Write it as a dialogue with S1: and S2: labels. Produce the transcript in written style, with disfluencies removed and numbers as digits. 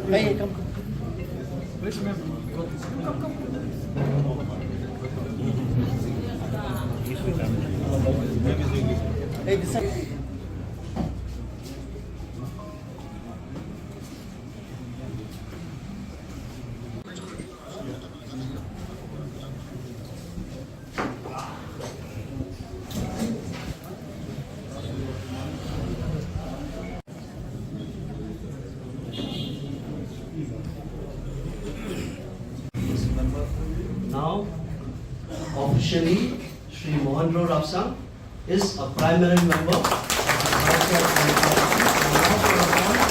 S1: Hey, come. Hey, this side.
S2: Now, officially, Sri Mohendro Rapsang is a primary member of the Bharatiya Janata Party.